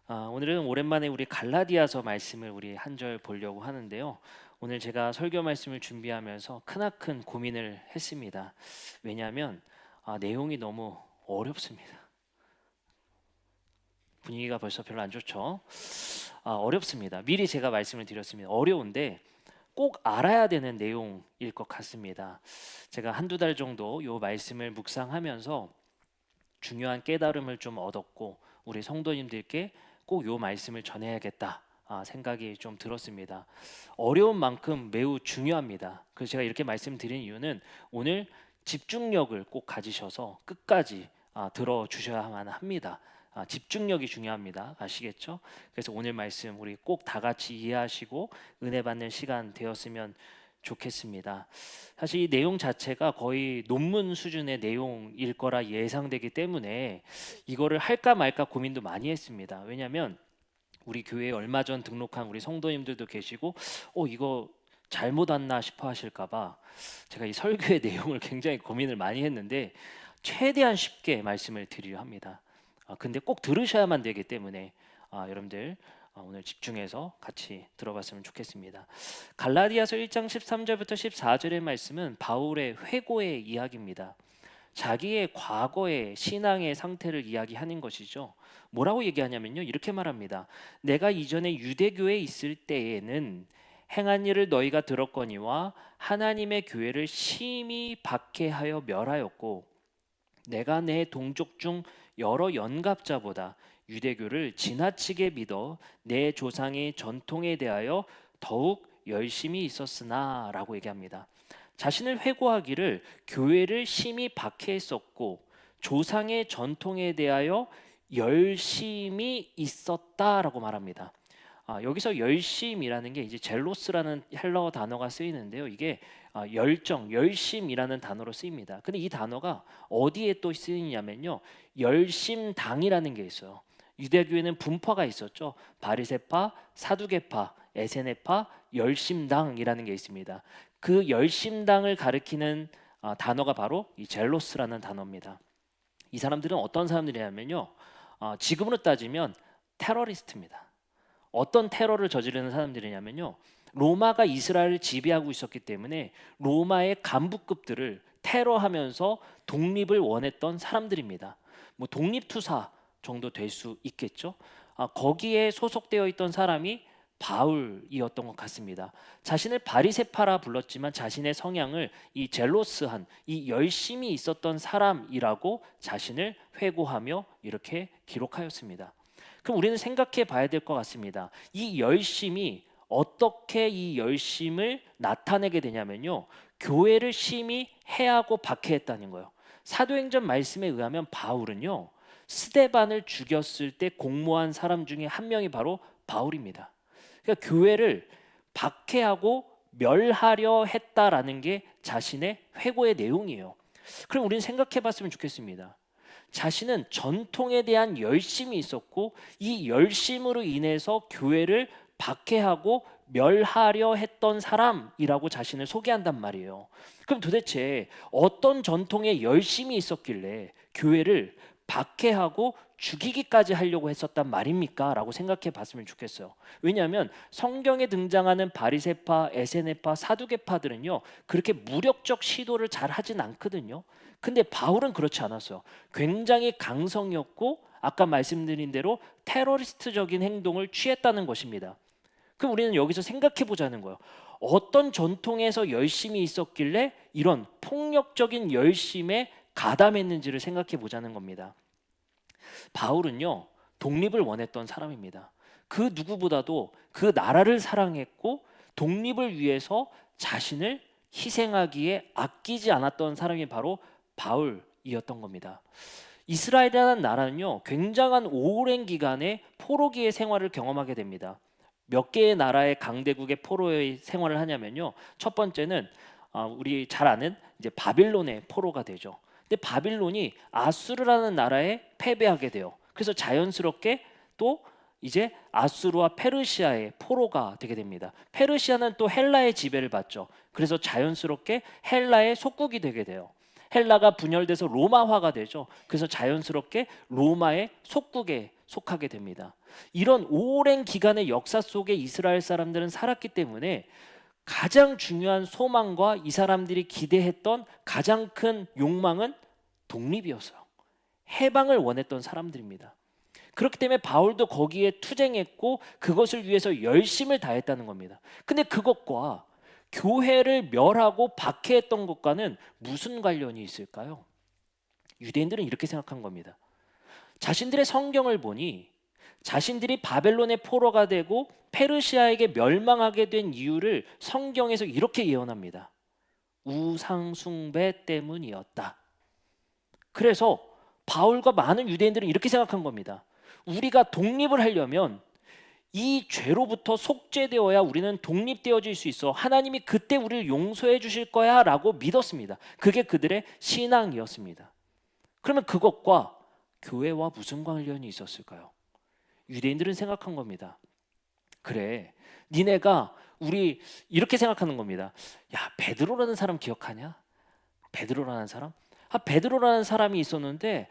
오늘은 오랜만에 우리 갈라디아서 말씀을 우리 한 절 보려고 하는데요. 오늘 제가 설교 말씀을 준비하면서 크나큰 고민을 했습니다. 왜냐하면 내용이 너무 어렵습니다. 분위기가 벌써 별로 안 좋죠? 어렵습니다. 미리 제가 말씀을 드렸습니다. 어려운데 꼭 알아야 되는 내용일 것 같습니다. 제가 한두 달 정도 이 말씀을 묵상하면서 중요한 깨달음을 좀 얻었고 우리 성도님들께 꼭 요 말씀을 전해야겠다 생각이 좀 들었습니다. 어려운 만큼 매우 중요합니다. 그래서 제가 이렇게 말씀드린 이유는 오늘 집중력을 꼭 가지셔서 끝까지 들어주셔야만 합니다. 집중력이 중요합니다. 아시겠죠? 그래서 오늘 말씀 우리 꼭 다 같이 이해하시고 은혜 받는 시간 되었으면 좋겠습니다. 사실 이 내용 자체가 거의 논문 수준의 내용일 거라 예상되기 때문에 이거를 할까 말까 고민도 많이 했습니다. 왜냐하면 우리 교회에 얼마 전 등록한 우리 성도님들도 계시고 이거 잘못 왔나 싶어 하실까봐 제가 이 설교의 내용을 굉장히 고민을 많이 했는데 최대한 쉽게 말씀을 드리려 합니다. 근데 꼭 들으셔야만 되기 때문에 여러분들 오늘 집중해서 같이 들어봤으면 좋겠습니다. 갈라디아서 1장 13절부터 14절의 말씀은 바울의 회고의 이야기입니다. 자기의 과거의 신앙의 상태를 이야기하는 것이죠. 뭐라고 얘기하냐면요. 이렇게 말합니다. 내가 이전에 유대교에 있을 때에는 행한 일을 너희가 들었거니와 하나님의 교회를 심히 박해하여 멸하였고 내가 내 동족 중 여러 연갑자보다 유대교를 지나치게 믿어 내 조상의 전통에 대하여 더욱 열심히 있었으나 라고 얘기합니다. 자신을 회고하기를 교회를 심히 박해했었고 조상의 전통에 대하여 열심히 있었다라고 말합니다. 여기서 열심이라는 게 이제 젤로스라는 헬라어 단어가 쓰이는데요. 이게 열정, 열심이라는 단어로 쓰입니다. 근데 이 단어가 어디에 또 쓰이냐면요. 열심당이라는 게 있어요. 유대교에는 분파가 있었죠. 바리새파, 사두개파, 에세네파, 열심당이라는 게 있습니다. 그 열심당을 가리키는 단어가 바로 이 젤로스라는 단어입니다. 이 사람들은 어떤 사람들이냐면요. 지금으로 따지면 테러리스트입니다. 어떤 테러를 저지르는 사람들이냐면요. 로마가 이스라엘을 지배하고 있었기 때문에 로마의 간부급들을 테러하면서 독립을 원했던 사람들입니다. 뭐 독립투사 정도 될 수 있겠죠. 거기에 소속되어 있던 사람이 바울이었던 것 같습니다. 자신을 바리새파라 불렀지만 자신의 성향을 이 젤로스한 이 열심히 있었던 사람이라고 자신을 회고하며 이렇게 기록하였습니다. 그럼 우리는 생각해 봐야 될 것 같습니다. 이 열심이 어떻게 이 열심을 나타내게 되냐면요. 교회를 심히 해하고 박해했다는 거예요. 사도행전 말씀에 의하면 바울은요. 스데반을 죽였을 때 공모한 사람 중에 한 명이 바로 바울입니다. 그러니까 교회를 박해하고 멸하려 했다라는 게 자신의 회고의 내용이에요. 그럼 우리는 생각해 봤으면 좋겠습니다. 자신은 전통에 대한 열심이 있었고 이 열심으로 인해서 교회를 박해하고 멸하려 했던 사람이라고 자신을 소개한단 말이에요. 그럼 도대체 어떤 전통에 열심이 있었길래 교회를 박해하고 죽이기까지 하려고 했었단 말입니까? 라고 생각해 봤으면 좋겠어요. 왜냐하면 성경에 등장하는 바리새파, 에세네파, 사두개파들은요 그렇게 무력적 시도를 잘 하진 않거든요. 근데 바울은 그렇지 않았어요. 굉장히 강성이었고 아까 말씀드린 대로 테러리스트적인 행동을 취했다는 것입니다. 그럼 우리는 여기서 생각해 보자는 거예요. 어떤 전통에서 열심히 있었길래 이런 폭력적인 열심에 가담했는지를 생각해 보자는 겁니다. 바울은요, 독립을 원했던 사람입니다. 그 누구보다도 그 나라를 사랑했고 독립을 위해서 자신을 희생하기에 아끼지 않았던 사람이 바로 바울이었던 겁니다. 이스라엘이라는 나라는요, 굉장한 오랜 기간의 포로기의 생활을 경험하게 됩니다. 몇 개의 나라의 강대국의 포로의 생활을 하냐면요, 첫 번째는 우리 잘 아는 이제 바빌론의 포로가 되죠. 근데 바빌론이 아수르라는 나라에 패배하게 돼요. 그래서 자연스럽게 또 이제 아수르와 페르시아의 포로가 되게 됩니다. 페르시아는 또 헬라의 지배를 받죠. 그래서 자연스럽게 헬라의 속국이 되게 돼요. 헬라가 분열돼서 로마화가 되죠. 그래서 자연스럽게 로마의 속국에 속하게 됩니다. 이런 오랜 기간의 역사 속에 이스라엘 사람들은 살았기 때문에 가장 중요한 소망과 이 사람들이 기대했던 가장 큰 욕망은 독립이었어요. 해방을 원했던 사람들입니다. 그렇기 때문에 바울도 거기에 투쟁했고 그것을 위해서 열심을 다했다는 겁니다. 근데 그것과 교회를 멸하고 박해했던 것과는 무슨 관련이 있을까요? 유대인들은 이렇게 생각한 겁니다. 자신들의 성경을 보니 자신들이 바벨론의 포로가 되고 페르시아에게 멸망하게 된 이유를 성경에서 이렇게 예언합니다. 우상 숭배 때문이었다. 그래서 바울과 많은 유대인들은 이렇게 생각한 겁니다. 우리가 독립을 하려면 이 죄로부터 속죄되어야 우리는 독립되어질 수 있어. 하나님이 그때 우리를 용서해 주실 거야 라고 믿었습니다. 그게 그들의 신앙이었습니다. 그러면 그것과 교회와 무슨 관련이 있었을까요? 유대인들은 생각한 겁니다. 그래, 니네가 우리 이렇게 생각하는 겁니다. 야, 베드로라는 사람 기억하냐? 베드로라는 사람? 베드로라는 사람이 있었는데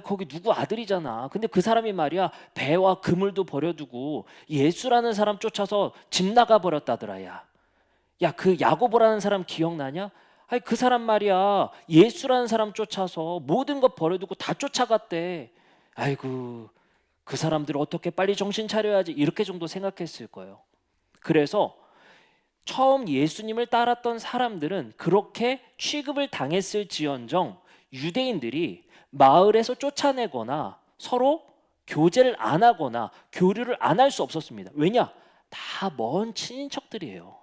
거기 누구 아들이잖아. 근데 그 사람이 말이야 배와 그물도 버려두고 예수라는 사람 쫓아서 집 나가 버렸다더라. 야, 그 야고보라는 사람 기억나냐? 그 사람 말이야 예수라는 사람 쫓아서 모든 것 버려두고 다 쫓아갔대. 아이고, 그 사람들 어떻게 빨리 정신 차려야지 이렇게 정도 생각했을 거예요. 그래서 처음 예수님을 따랐던 사람들은 그렇게 취급을 당했을지언정 유대인들이 마을에서 쫓아내거나 서로 교제를 안 하거나 교류를 안 할 수 없었습니다. 왜냐? 다 먼 친인척들이에요.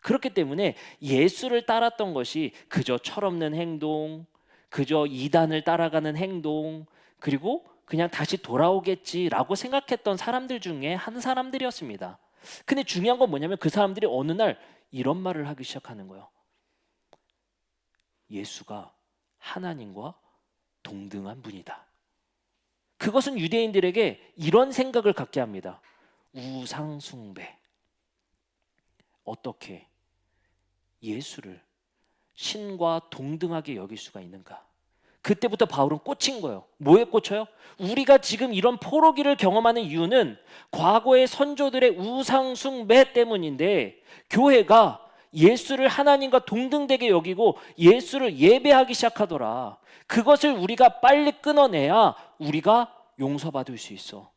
그렇기 때문에 예수를 따랐던 것이 그저 철없는 행동, 그저 이단을 따라가는 행동, 그리고 그냥 다시 돌아오겠지라고 생각했던 사람들 중에 한 사람들이었습니다. 근데 중요한 건 뭐냐면 그 사람들이 어느 날 이런 말을 하기 시작하는 거예요. 예수가 하나님과 동등한 분이다. 그것은 유대인들에게 이런 생각을 갖게 합니다. 우상 숭배. 어떻게 예수를 신과 동등하게 여길 수가 있는가? 그때부터 바울은 꽂힌 거예요. 뭐에 꽂혀요? 우리가 지금 이런 포로기를 경험하는 이유는 과거의 선조들의 우상 숭배 때문인데 교회가 예수를 하나님과 동등되게 여기고 예수를 예배하기 시작하더라. 그것을 우리가 빨리 끊어내야 우리가 용서받을 수 있어.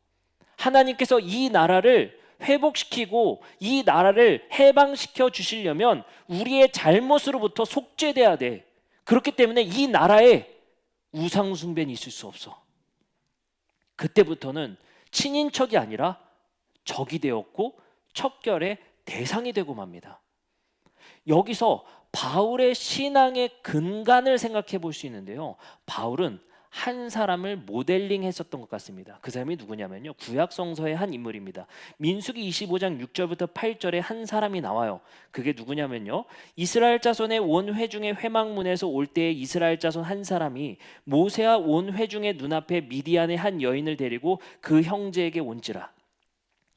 하나님께서 이 나라를 회복시키고 이 나라를 해방시켜 주시려면 우리의 잘못으로부터 속죄돼야 돼. 그렇기 때문에 이 나라에 우상 숭배는 있을 수 없어. 그때부터는 친인척이 아니라 적이 되었고 척결의 대상이 되고 맙니다. 여기서 바울의 신앙의 근간을 생각해 볼 수 있는데요. 바울은 한 사람을 모델링 했었던 것 같습니다. 그 사람이 누구냐면요, 구약 성서의 한 인물입니다. 민수기 25장 6절부터 8절에 한 사람이 나와요. 그게 누구냐면요, 이스라엘 자손의 온 회중의 회막문에서 올 때에 이스라엘 자손 한 사람이 모세와 온 회중의 눈앞에 미디안의 한 여인을 데리고 그 형제에게 온지라.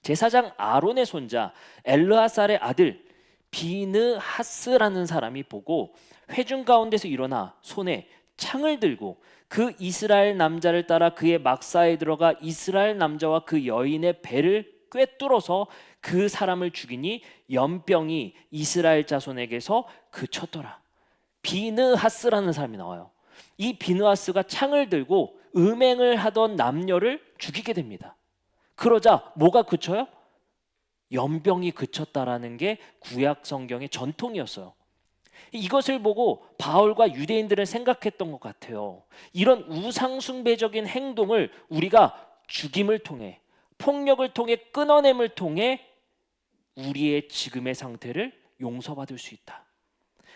제사장 아론의 손자 엘르아살의 아들 비느하스라는 사람이 보고 회중 가운데서 일어나 손에 창을 들고 그 이스라엘 남자를 따라 그의 막사에 들어가 이스라엘 남자와 그 여인의 배를 꿰뚫어서 그 사람을 죽이니 연병이 이스라엘 자손에게서 그쳤더라. 비느하스라는 사람이 나와요. 이 비느하스가 창을 들고 음행을 하던 남녀를 죽이게 됩니다. 그러자 뭐가 그쳐요? 연병이 그쳤다라는 게 구약 성경의 전통이었어요. 이것을 보고 바울과 유대인들은 생각했던 것 같아요. 이런 우상숭배적인 행동을 우리가 죽임을 통해, 폭력을 통해, 끊어냄을 통해 우리의 지금의 상태를 용서받을 수 있다.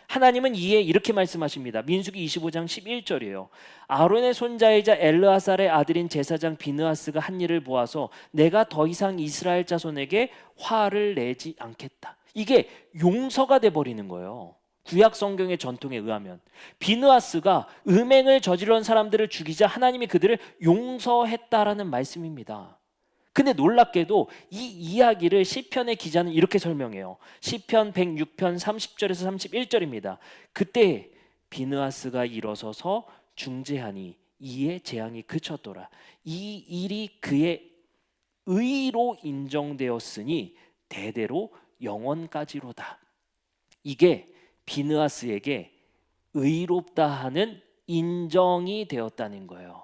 하나님은 이에 이렇게 말씀하십니다. 민수기 25장 11절이에요. 아론의 손자이자 엘르아살의 아들인 제사장 비느하스가 한 일을 보아서 내가 더 이상 이스라엘 자손에게 화를 내지 않겠다. 이게 용서가 돼버리는 거예요. 구약 성경의 전통에 의하면 비느하스가 음행을 저지른 사람들을 죽이자 하나님이 그들을 용서했다라는 말씀입니다. 근데 놀랍게도 이 이야기를 시편의 기자는 이렇게 설명해요. 시편 106편 30절에서 31절입니다. 그때 비느하스가 일어서서 중재하니 이에 재앙이 그쳤더라. 이 일이 그의 의로 인정되었으니 대대로 영원까지로다. 이게 비느하스에게 의롭다 하는 인정이 되었다는 거예요.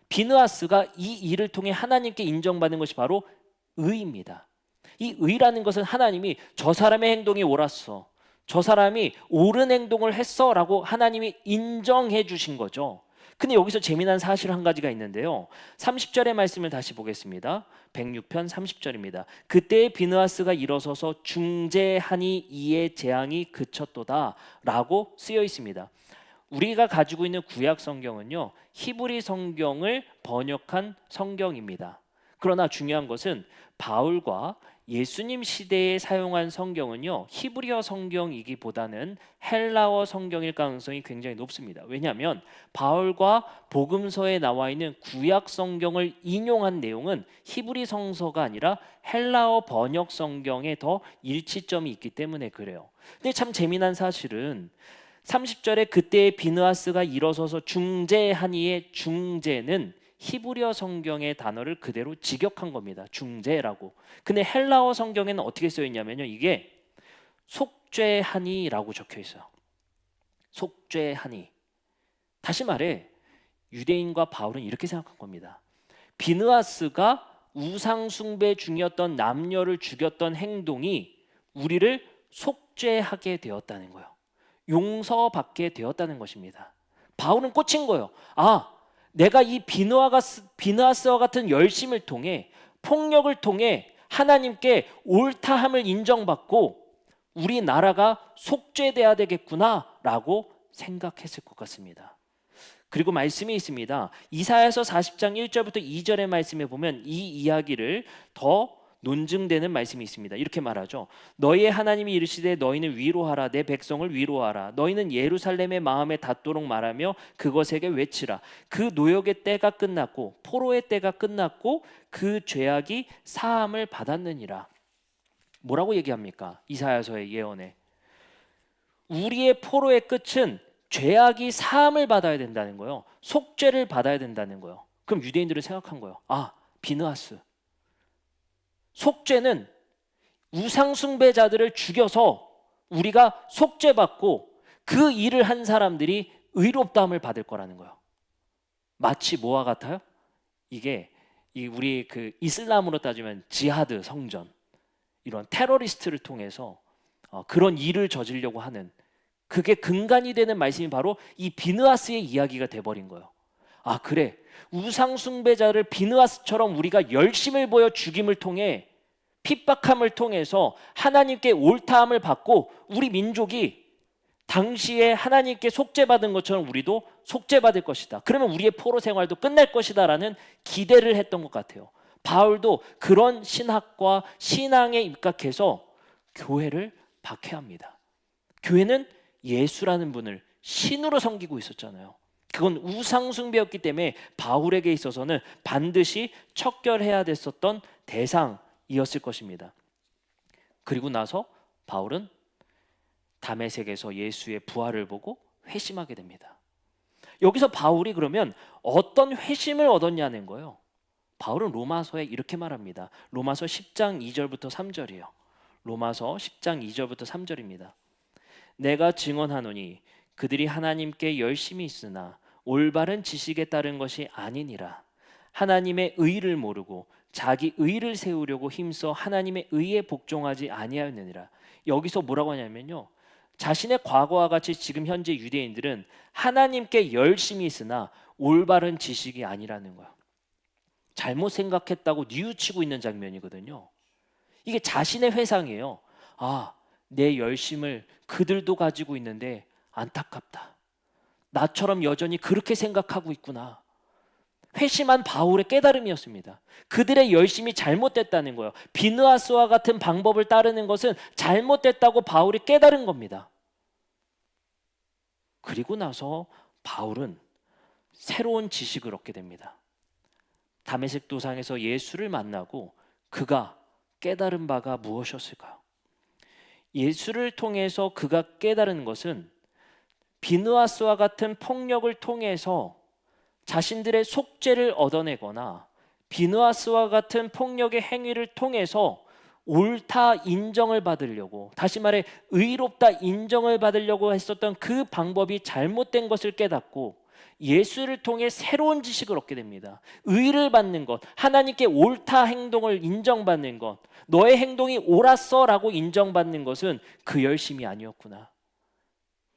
비느하스가 이 일을 통해 하나님께 인정받는 것이 바로 의입니다. 이 의라는 것은 하나님이 저 사람의 행동이 옳았어, 저 사람이 옳은 행동을 했어 라고 하나님이 인정해 주신 거죠. 근데 여기서 재미난 사실 한 가지가 있는데요. 30절의 말씀을 다시 보겠습니다. 106편 30절입니다. 그때 비느하스가 일어서서 중재하니 이에 재앙이 그쳤도다 라고 쓰여 있습니다. 우리가 가지고 있는 구약 성경은요, 히브리 성경을 번역한 성경입니다. 그러나 중요한 것은 바울과 예수님 시대에 사용한 성경은요, 히브리어 성경이기보다는 헬라어 성경일 가능성이 굉장히 높습니다. 왜냐하면 바울과 복음서에 나와 있는 구약 성경을 인용한 내용은 히브리 성서가 아니라 헬라어 번역 성경에 더 일치점이 있기 때문에 그래요. 근데 참 재미난 사실은 30절에 그때 비느하스가 일어서서 중재하니의 중재는 히브리어 성경의 단어를 그대로 직역한 겁니다. 중재라고. 근데 헬라어 성경에는 어떻게 쓰여 있냐면요, 이게 속죄하니라고 적혀 있어요. 속죄하니. 다시 말해 유대인과 바울은 이렇게 생각한 겁니다. 비느하스가 우상 숭배 중이었던 남녀를 죽였던 행동이 우리를 속죄하게 되었다는 거예요. 용서받게 되었다는 것입니다. 바울은 꽂힌 거예요. 내가 이 비느하스와 같은 열심을 통해, 폭력을 통해 하나님께 옳다함을 인정받고 우리나라가 속죄돼야 되겠구나라고 생각했을 것 같습니다. 그리고 말씀이 있습니다. 이사야서 40장 1절부터 2절의 말씀에 보면 이 이야기를 더 논증되는 말씀이 있습니다. 이렇게 말하죠. 너희의 하나님이 이르시되 너희는 위로하라, 내 백성을 위로하라. 너희는 예루살렘의 마음에 닿도록 말하며 그것에게 외치라. 그 노역의 때가 끝났고 포로의 때가 끝났고 그 죄악이 사함을 받았느니라. 뭐라고 얘기합니까? 이사야서의 예언에 우리의 포로의 끝은 죄악이 사함을 받아야 된다는 거예요. 속죄를 받아야 된다는 거예요. 그럼 유대인들은 생각한 거예요. 비느하스, 속죄는 우상 숭배자들을 죽여서 우리가 속죄받고 그 일을 한 사람들이 의롭다함을 받을 거라는 거예요. 마치 뭐와 같아요? 이게 우리 그 이슬람으로 따지면 지하드 성전, 이런 테러리스트를 통해서 그런 일을 저지르려고 하는, 그게 근간이 되는 말씀이 바로 이 비느하스의 이야기가 돼버린 거예요. 그래, 우상 숭배자를 비느하스처럼 우리가 열심을 보여 죽임을 통해, 핍박함을 통해서 하나님께 옳다함을 받고 우리 민족이 당시에 하나님께 속죄받은 것처럼 우리도 속죄받을 것이다. 그러면 우리의 포로 생활도 끝날 것이다 라는 기대를 했던 것 같아요. 바울도 그런 신학과 신앙에 입각해서 교회를 박해합니다. 교회는 예수라는 분을 신으로 섬기고 있었잖아요. 그건 우상 숭배였기 때문에 바울에게 있어서는 반드시 척결해야 됐었던 대상이었을 것입니다. 그리고 나서 바울은 다메섹에서 예수의 부활을 보고 회심하게 됩니다. 여기서 바울이 그러면 어떤 회심을 얻었냐는 거예요. 바울은 로마서에 이렇게 말합니다. 로마서 10장 2절부터 3절이에요. 로마서 10장 2절부터 3절입니다. 내가 증언하노니 그들이 하나님께 열심히 있으나 올바른 지식에 따른 것이 아니니라. 하나님의 의를 모르고 자기 의를 세우려고 힘써 하나님의 의에 복종하지 아니하였느니라. 여기서 뭐라고 하냐면요, 자신의 과거와 같이 지금 현재 유대인들은 하나님께 열심히 있으나 올바른 지식이 아니라는 거야. 잘못 생각했다고 뉘우치고 있는 장면이거든요. 이게 자신의 회상이에요. 내 열심을 그들도 가지고 있는데 안타깝다. 나처럼 여전히 그렇게 생각하고 있구나. 회심한 바울의 깨달음이었습니다. 그들의 열심이 잘못됐다는 거예요. 비느하스와 같은 방법을 따르는 것은 잘못됐다고 바울이 깨달은 겁니다. 그리고 나서 바울은 새로운 지식을 얻게 됩니다. 다메섹 도상에서 예수를 만나고 그가 깨달은 바가 무엇이었을까요? 예수를 통해서 그가 깨달은 것은 비느하스와 같은 폭력을 통해서 자신들의 속죄를 얻어내거나 비느하스와 같은 폭력의 행위를 통해서 옳다 인정을 받으려고, 다시 말해 의롭다 인정을 받으려고 했었던 그 방법이 잘못된 것을 깨닫고 예수를 통해 새로운 지식을 얻게 됩니다. 의를 받는 것, 하나님께 옳다 행동을 인정받는 것, 너의 행동이 옳았어라고 인정받는 것은 그 열심이 아니었구나.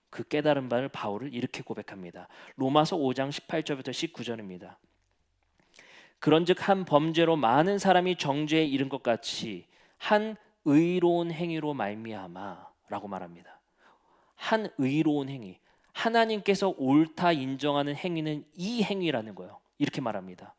그 깨달은 바를 바울을 이렇게 고백합니다. 로마서 5장 18절부터 19절입니다. 그런즉 한 범죄로 많은 사람이 정죄에 이른 것 같이 한 의로운 행위로 말미암아라고 말합니다. 한 의로운 행위, 하나님께서 옳다 인정하는 행위는 이 행위라는 거예요. 이렇게 말합니다.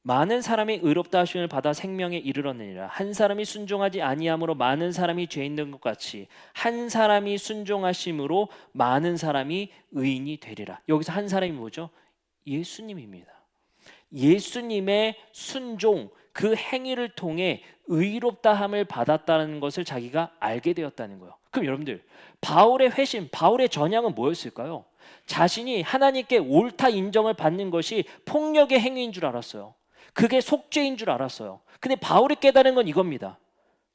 많은 사람이 의롭다 하심을 받아 생명에 이르렀느니라. 한 사람이 순종하지 아니함으로 많은 사람이 죄 있는 것 같이 한 사람이 순종하심으로 많은 사람이 의인이 되리라. 여기서 한 사람이 뭐죠? 예수님입니다. 예수님의 순종, 그 행위를 통해 의롭다함을 받았다는 것을 자기가 알게 되었다는 거예요. 그럼 여러분들, 바울의 회심, 바울의 전향은 뭐였을까요? 자신이 하나님께 옳다 인정을 받는 것이 폭력의 행위인 줄 알았어요. 그게 속죄인 줄 알았어요. 근데 바울이 깨달은 건 이겁니다.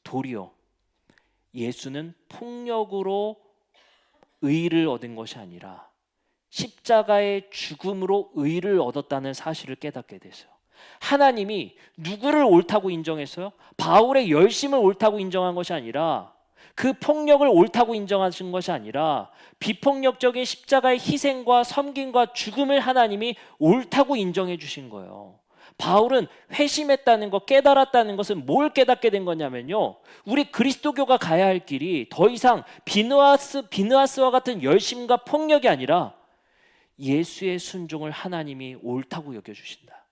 도리어 예수는 폭력으로 의를 얻은 것이 아니라 십자가의 죽음으로 의를 얻었다는 사실을 깨닫게 됐어요. 하나님이 누구를 옳다고 인정했어요? 바울의 열심을 옳다고 인정한 것이 아니라, 그 폭력을 옳다고 인정하신 것이 아니라 비폭력적인 십자가의 희생과 섬김과 죽음을 하나님이 옳다고 인정해 주신 거예요. 바울은 회심했다는 것, 깨달았다는 것은 뭘 깨닫게 된 거냐면요, 우리 그리스도교가 가야 할 길이 더 이상 비느하스와 같은 열심과 폭력이 아니라 예수의 순종을 하나님이 옳다고 여겨주신다.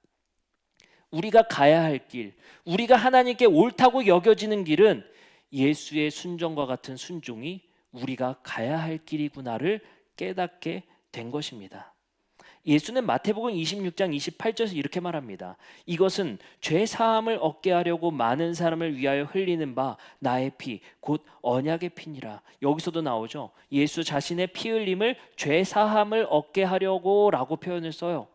우리가 가야 할 길, 우리가 하나님께 옳다고 여겨지는 길은 예수의 순종과 같은 순종이 우리가 가야 할 길이구나를 깨닫게 된 것입니다. 예수는 마태복음 26장 28절에서 이렇게 말합니다. 이것은 죄 사함을 얻게 하려고 많은 사람을 위하여 흘리는 바 나의 피, 곧 언약의 피니라. 여기서도 나오죠. 예수 자신의 피 흘림을 죄 사함을 얻게 하려고 라고 표현을 써요.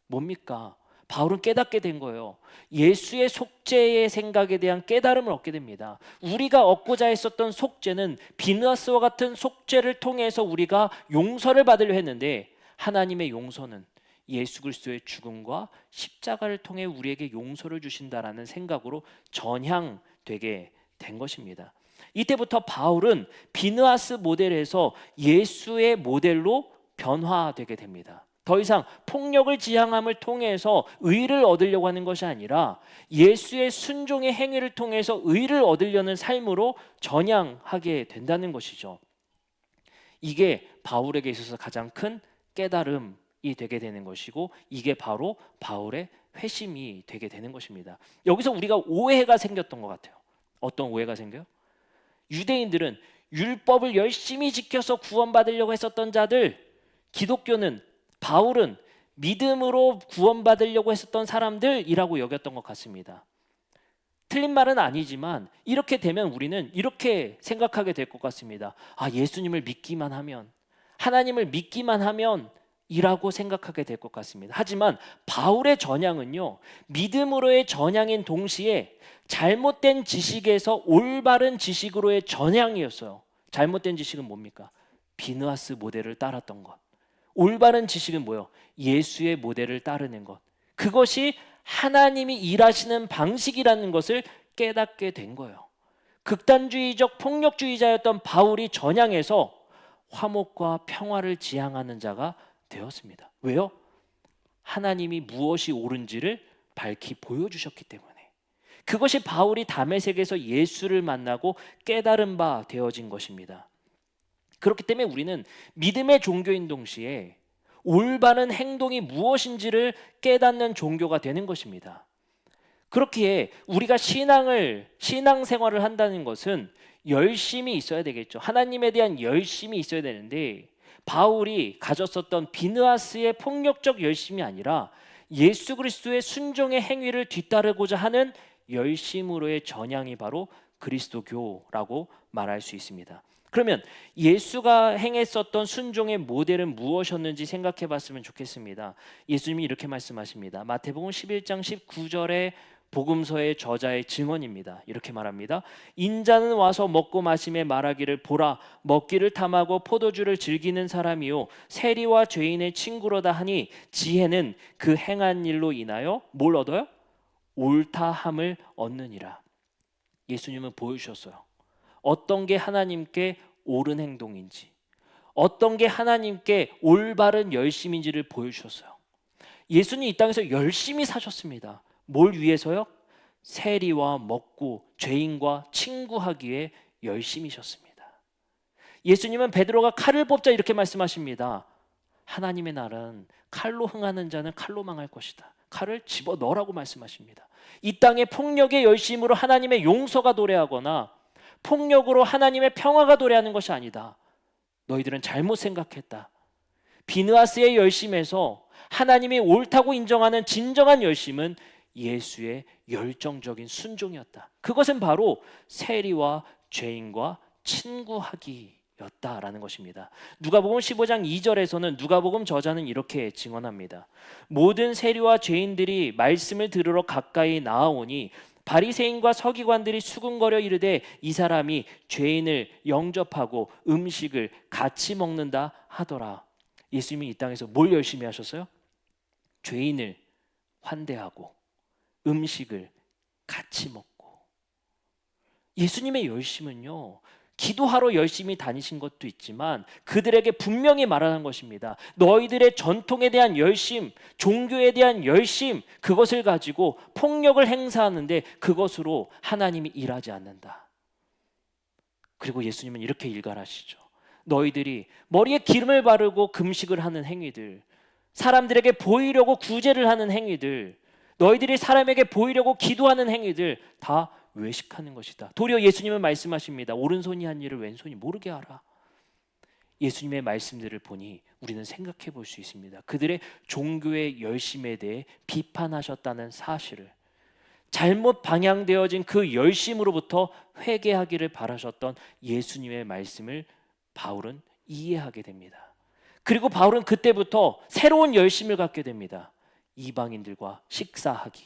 뭡니까? 바울은 깨닫게 된 거예요. 예수의 속죄의 생각에 대한 깨달음을 얻게 됩니다. 우리가 얻고자 했었던 속죄는 비느하스와 같은 속죄를 통해서 우리가 용서를 받으려 했는데, 하나님의 용서는 예수 그리스도의 죽음과 십자가를 통해 우리에게 용서를 주신다라는 생각으로 전향되게 된 것입니다. 이때부터 바울은 비느하스 모델에서 예수의 모델로 변화되게 됩니다. 더 이상 폭력을 지향함을 통해서 의를 얻으려고 하는 것이 아니라 예수의 순종의 행위를 통해서 의를 얻으려는 삶으로 전향하게 된다는 것이죠. 이게 바울에게 있어서 가장 큰 깨달음이 되게 되는 것이고, 이게 바로 바울의 회심이 되게 되는 것입니다. 여기서 우리가 오해가 생겼던 것 같아요. 어떤 오해가 생겨요? 유대인들은 율법을 열심히 지켜서 구원받으려고 했었던 자들, 기독교는, 바울은 믿음으로 구원받으려고 했었던 사람들이라고 여겼던 것 같습니다. 틀린 말은 아니지만 이렇게 되면 우리는 이렇게 생각하게 될 것 같습니다. 아, 예수님을 믿기만 하면, 하나님을 믿기만 하면 이라고 생각하게 될 것 같습니다. 하지만 바울의 전향은요, 믿음으로의 전향인 동시에 잘못된 지식에서 올바른 지식으로의 전향이었어요. 잘못된 지식은 뭡니까? 비느하스 모델을 따랐던 것. 올바른 지식은 뭐예요? 예수의 모델을 따르는 것. 그것이 하나님이 일하시는 방식이라는 것을 깨닫게 된 거예요. 극단주의적 폭력주의자였던 바울이 전향해서 화목과 평화를 지향하는 자가 되었습니다. 왜요? 하나님이 무엇이 옳은지를 밝히 보여주셨기 때문에. 그것이 바울이 다메섹에서 예수를 만나고 깨달은 바 되어진 것입니다. 그렇기 때문에 우리는 믿음의 종교인 동시에 올바른 행동이 무엇인지를 깨닫는 종교가 되는 것입니다. 그렇기에 우리가 신앙생활을 한다는 것은 열심이 있어야 되겠죠. 하나님에 대한 열심이 있어야 되는데, 바울이 가졌었던 비느하스의 폭력적 열심이 아니라 예수 그리스도의 순종의 행위를 뒤따르고자 하는 열심으로의 전향이 바로 그리스도교라고 말할 수 있습니다. 그러면 예수가 행했었던 순종의 모델은 무엇이었는지 생각해 봤으면 좋겠습니다. 예수님이 이렇게 말씀하십니다. 마태복음 11장 19절에 복음서의 저자의 증언입니다. 이렇게 말합니다. 인자는 와서 먹고 마심에 말하기를 보라 먹기를 탐하고 포도주를 즐기는 사람이요 세리와 죄인의 친구로다 하니 지혜는 그 행한 일로 인하여 뭘 얻어요? 옳다함을 얻느니라. 예수님은 보여주셨어요. 어떤 게 하나님께 옳은 행동인지, 어떤 게 하나님께 올바른 열심인지를 보여주셨어요. 예수님 이 땅에서 열심히 사셨습니다. 뭘 위해서요? 세리와 먹고 죄인과 친구하기에 열심히셨습니다. 예수님은 베드로가 칼을 뽑자 이렇게 말씀하십니다. 하나님의 날은 칼로 흥하는 자는 칼로 망할 것이다. 칼을 집어넣으라고 말씀하십니다. 이 땅의 폭력의 열심으로 하나님의 용서가 도래하거나 폭력으로 하나님의 평화가 도래하는 것이 아니다. 너희들은 잘못 생각했다. 비느하스의 열심에서 하나님이 옳다고 인정하는 진정한 열심은 예수의 열정적인 순종이었다. 그것은 바로 세리와 죄인과 친구하기였다라는 것입니다. 누가복음 15장 2절에서는 누가복음 저자는 이렇게 증언합니다. 모든 세리와 죄인들이 말씀을 들으러 가까이 나아오니 바리새인과 서기관들이 수군거려 이르되 이 사람이 죄인을 영접하고 음식을 같이 먹는다 하더라. 예수님이 이 땅에서 뭘 열심히 하셨어요? 죄인을 환대하고 음식을 같이 먹고. 예수님의 열심은요, 기도하러 열심히 다니신 것도 있지만 그들에게 분명히 말하는 것입니다. 너희들의 전통에 대한 열심, 종교에 대한 열심, 그것을 가지고 폭력을 행사하는데 그것으로 하나님이 일하지 않는다. 그리고 예수님은 이렇게 일갈하시죠. 너희들이 머리에 기름을 바르고 금식을 하는 행위들, 사람들에게 보이려고 구제를 하는 행위들, 너희들이 사람에게 보이려고 기도하는 행위들 다 외식하는 것이다. 도리어 예수님은 말씀하십니다. 오른손이 한 일을 왼손이 모르게 하라. 예수님의 말씀들을 보니 우리는 생각해 볼 수 있습니다. 그들의 종교의 열심에 대해 비판하셨다는 사실을, 잘못 방향되어진 그 열심으로부터 회개하기를 바라셨던 예수님의 말씀을 바울은 이해하게 됩니다. 그리고 바울은 그때부터 새로운 열심을 갖게 됩니다. 이방인들과 식사하기,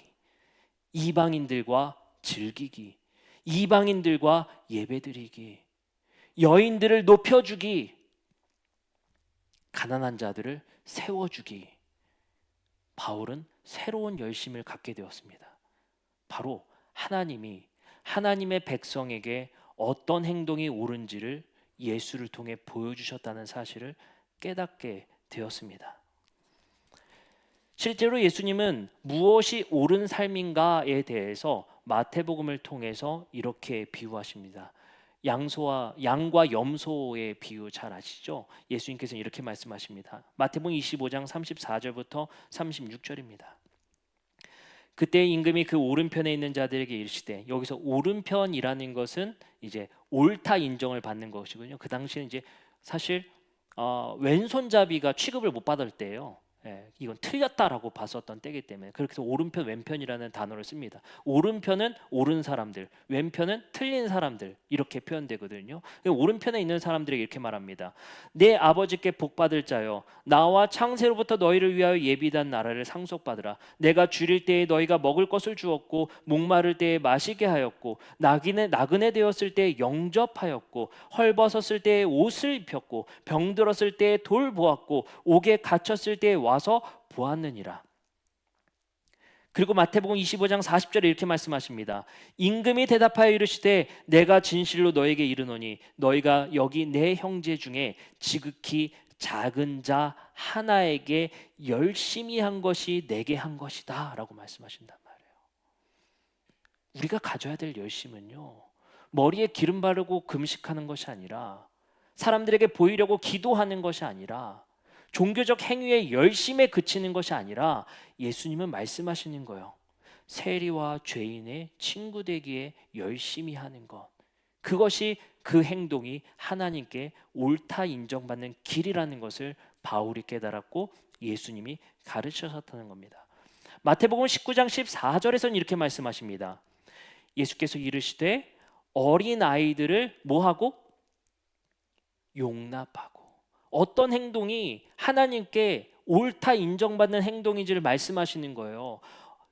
이방인들과 즐기기, 이방인들과 예배드리기, 여인들을 높여주기, 가난한 자들을 세워주기. 바울은 새로운 열심을 갖게 되었습니다. 바로 하나님이 하나님의 백성에게 어떤 행동이 옳은지를 예수를 통해 보여주셨다는 사실을 깨닫게 되었습니다. 실제로 예수님은 무엇이 옳은 삶인가에 대해서 마태복음을 통해서 이렇게 비유하십니다. 양과 염소의 비유 잘 아시죠? 예수님께서는 이렇게 말씀하십니다. 마태복음 25장 34절부터 36절입니다. 그때 임금이 그 오른편에 있는 자들에게 이르시되, 여기서 오른편이라는 것은 이제 옳다 인정을 받는 것이군요. 그 당시에 이제 사실 왼손잡이가 취급을 못 받을 때예요. 이건 틀렸다라고 봤었던 때이기 때문에 그렇게 해서 오른편 왼편이라는 단어를 씁니다. 오른편은 옳은 사람들, 왼편은 틀린 사람들 이렇게 표현되거든요. 오른편에 있는 사람들에게 이렇게 말합니다. 내 아버지께 복받을 자여, 나와 창세로부터 너희를 위하여 예비한 나라를 상속받으라. 내가 줄일 때에 너희가 먹을 것을 주었고, 목마를 때에 마시게 하였고, 나그네 되었을 때에 영접하였고, 헐벗었을 때에 옷을 입혔고, 병들었을 때에 돌보았고, 옥에 갇혔을 때에 와서 보았느니라. 그리고 마태복음 25장 40절에 이렇게 말씀하십니다. 임금이 대답하여 이르시되, 내가 진실로 너에게 이르노니 너희가 여기 내 형제 중에 지극히 작은 자 하나에게 열심히 한 것이 내게 한 것이다 라고 말씀하신단 말이에요. 우리가 가져야 될 열심은요, 머리에 기름 바르고 금식하는 것이 아니라, 사람들에게 보이려고 기도하는 것이 아니라, 종교적 행위에 열심에 그치는 것이 아니라 예수님은 말씀하시는 거예요. 세리와 죄인의 친구 되기에 열심히 하는 것, 그것이 그 행동이 하나님께 옳다 인정받는 길이라는 것을 바울이 깨달았고 예수님이 가르치셨다는 겁니다. 마태복음 19장 14절에서는 이렇게 말씀하십니다. 예수께서 이르시되 어린 아이들을 뭐하고? 용납하고, 어떤 행동이 하나님께 옳다 인정받는 행동인지를 말씀하시는 거예요.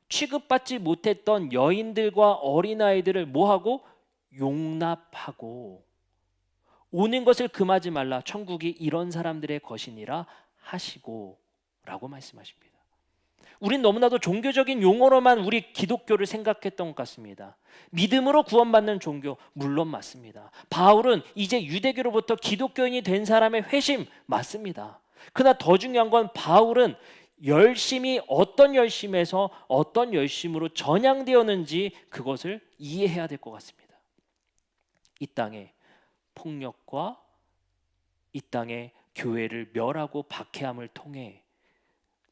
취급받지 못했던 여인들과 어린아이들을 뭐하고? 용납하고, 오는 것을 금하지 말라, 천국이 이런 사람들의 것이니라 하시고 라고 말씀하십니다. 우린 너무나도 종교적인 용어로만 우리 기독교를 생각했던 것 같습니다. 믿음으로 구원받는 종교, 물론 맞습니다. 바울은 이제 유대교로부터 기독교인이 된 사람의 회심 맞습니다. 그러나 더 중요한 건 바울은 열심이 어떤 열심에서 어떤 열심으로 전향되었는지 그것을 이해해야 될 것 같습니다. 이 땅에 폭력과 이 땅에 교회를 멸하고 박해함을 통해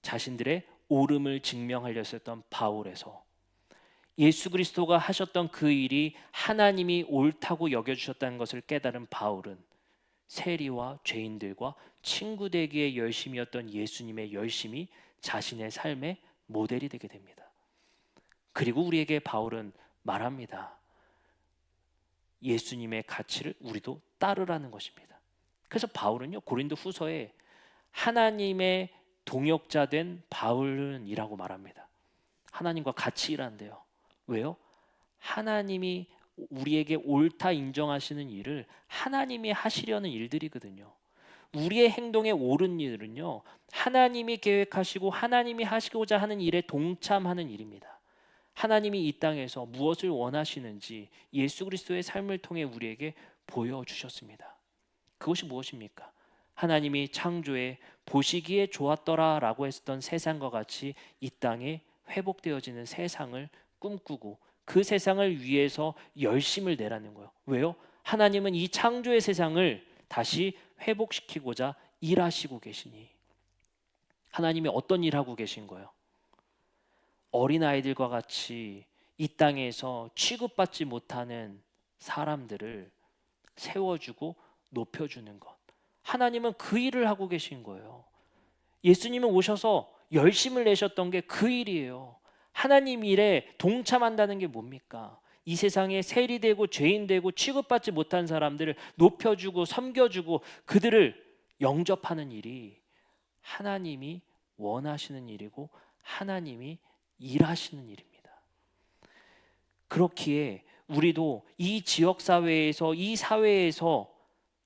자신들의 옳음을 증명하려 했던 바울에서 예수 그리스도가 하셨던 그 일이 하나님이 옳다고 여겨주셨다는 것을 깨달은 바울은 세리와 죄인들과 친구 되기에 열심이었던 예수님의 열심이 자신의 삶의 모델이 되게 됩니다. 그리고 우리에게 바울은 말합니다. 예수님의 가치를 우리도 따르라는 것입니다. 그래서 바울은요, 고린도 후서에 하나님의 동역자 된 바울은이라고 말합니다. 하나님과 같이 일한대요. 왜요? 하나님이 우리에게 옳다 인정하시는 일을 하나님이 하시려는 일들이거든요. 우리의 행동에 옳은 일은요, 하나님이 계획하시고 하나님이 하시고자 하는 일에 동참하는 일입니다. 하나님이 이 땅에서 무엇을 원하시는지 예수 그리스도의 삶을 통해 우리에게 보여주셨습니다. 그것이 무엇입니까? 하나님이 창조에 보시기에 좋았더라 라고 했던 세상과 같이 이 땅에 회복되어지는 세상을 꿈꾸고 그 세상을 위해서 열심을 내라는 거예요. 왜요? 하나님은 이 창조의 세상을 다시 회복시키고자 일하시고 계시니. 하나님이 어떤 일하고 계신 거예요? 어린아이들과 같이 이 땅에서 취급받지 못하는 사람들을 세워주고 높여주는 것. 하나님은 그 일을 하고 계신 거예요. 예수님은 오셔서 열심을 내셨던 게 그 일이에요. 하나님 일에 동참한다는 게 뭡니까? 이 세상에 세리되고 죄인되고 취급받지 못한 사람들을 높여주고 섬겨주고 그들을 영접하는 일이 하나님이 원하시는 일이고 하나님이 일하시는 일입니다. 그렇기에 우리도 이 지역사회에서 이 사회에서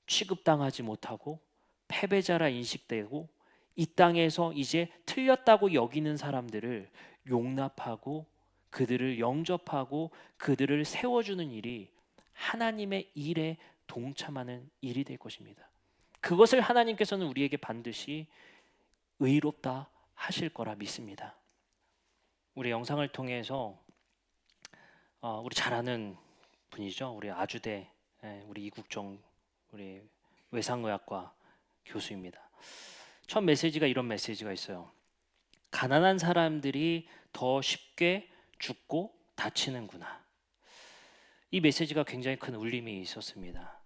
취급당하지 못하고 패배자라 인식되고 이 땅에서 이제 틀렸다고 여기는 사람들을 용납하고 그들을 영접하고 그들을 세워주는 일이 하나님의 일에 동참하는 일이 될 것입니다. 그것을 하나님께서는 우리에게 반드시 의롭다 하실 거라 믿습니다. 우리 영상을 통해서 우리 잘 아는 분이죠. 우리 아주대 우리 이국종 우리 외상의학과 교수입니다. 첫 메시지가 이런 메시지가 있어요. 가난한 사람들이 더 쉽게 죽고 다치는구나. 이 메시지가 굉장히 큰 울림이 있었습니다.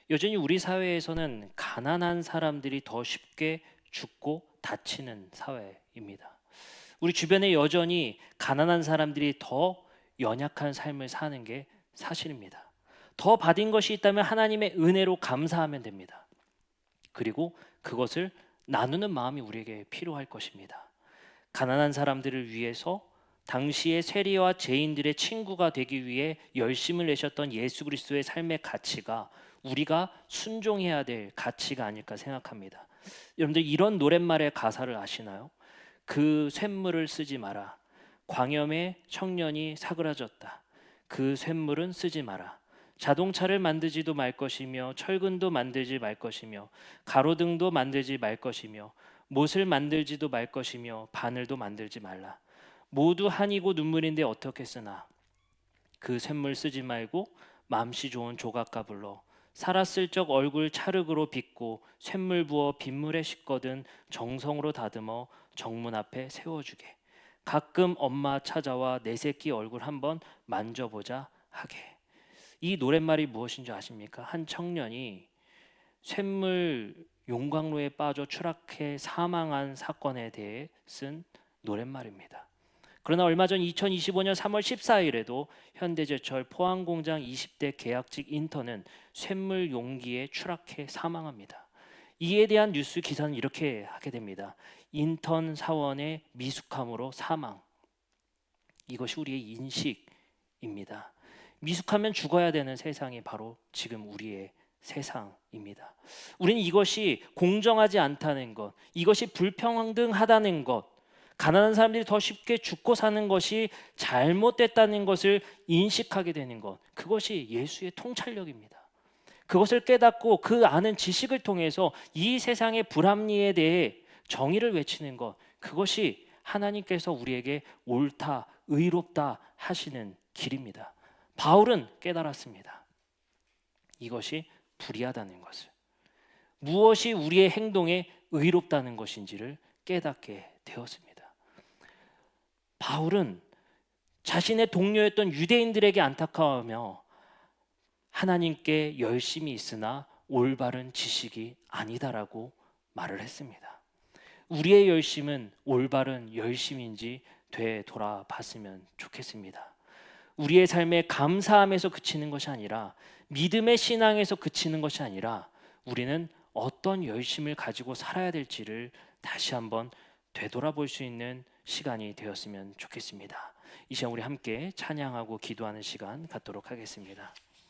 여전히 우리 사회에서는 가난한 사람들이 더 쉽게 죽고 다치는 사회입니다. 우리 주변에 여전히 가난한 사람들이 더 연약한 삶을 사는 게 사실입니다. 더 받은 것이 있다면 하나님의 은혜로 감사하면 됩니다. 그리고 그것을 나누는 마음이 우리에게 필요할 것입니다. 가난한 사람들을 위해서 당시의 세리와 죄인들의 친구가 되기 위해 열심을 내셨던 예수 그리스도의 삶의 가치가 우리가 순종해야 될 가치가 아닐까 생각합니다. 여러분들 이런 노랫말의 가사를 아시나요? 그 쇳물을 쓰지 마라. 광염의 청년이 사그라졌다. 그 쇳물은 쓰지 마라. 자동차를 만들지도 말 것이며 철근도 만들지 말 것이며 가로등도 만들지 말 것이며 못을 만들지도 말 것이며 바늘도 만들지 말라. 모두 한이고 눈물인데 어떻게 쓰나. 그 쇳물 쓰지 말고 맘씨 좋은 조각가 불러. 살았을 적 얼굴 찰흙으로 빚고 쇳물 부어 빗물에 씻거든 정성으로 다듬어 정문 앞에 세워주게. 가끔 엄마 찾아와 내 새끼 얼굴 한번 만져보자 하게. 이 노랫말이 무엇인지 아십니까? 한 청년이 쇳물 용광로에 빠져 추락해 사망한 사건에 대해 쓴 노랫말입니다. 그러나 얼마 전 2025년 3월 14일에도 현대제철 포항공장 20대 계약직 인턴은 쇳물 용기에 추락해 사망합니다. 이에 대한 뉴스 기사는 이렇게 하게 됩니다. 인턴 사원의 미숙함으로 사망. 이것이 우리의 인식입니다. 미숙하면 죽어야 되는 세상이 바로 지금 우리의 세상입니다. 우리는 이것이 공정하지 않다는 것, 이것이 불평등하다는 것, 가난한 사람들이 더 쉽게 죽고 사는 것이 잘못됐다는 것을 인식하게 되는 것, 그것이 예수의 통찰력입니다. 그것을 깨닫고 그 아는 지식을 통해서 이 세상의 불합리에 대해 정의를 외치는 것, 그것이 하나님께서 우리에게 옳다, 의롭다 하시는 길입니다. 바울은 깨달았습니다. 이것이 불의하다는 것을, 무엇이 우리의 행동에 의롭다는 것인지를 깨닫게 되었습니다. 바울은 자신의 동료였던 유대인들에게 안타까워하며 하나님께 열심이 있으나 올바른 지식이 아니다라고 말을 했습니다. 우리의 열심은 올바른 열심인지 되돌아봤으면 좋겠습니다. 우리의 삶에 감사함에서 그치는 것이 아니라, 믿음의 신앙에서 그치는 것이 아니라, 우리는 어떤 열심을 가지고 살아야 될지를 다시 한번 되돌아볼 수 있는 시간이 되었으면 좋겠습니다. 이 시간 우리 함께 찬양하고 기도하는 시간 갖도록 하겠습니다.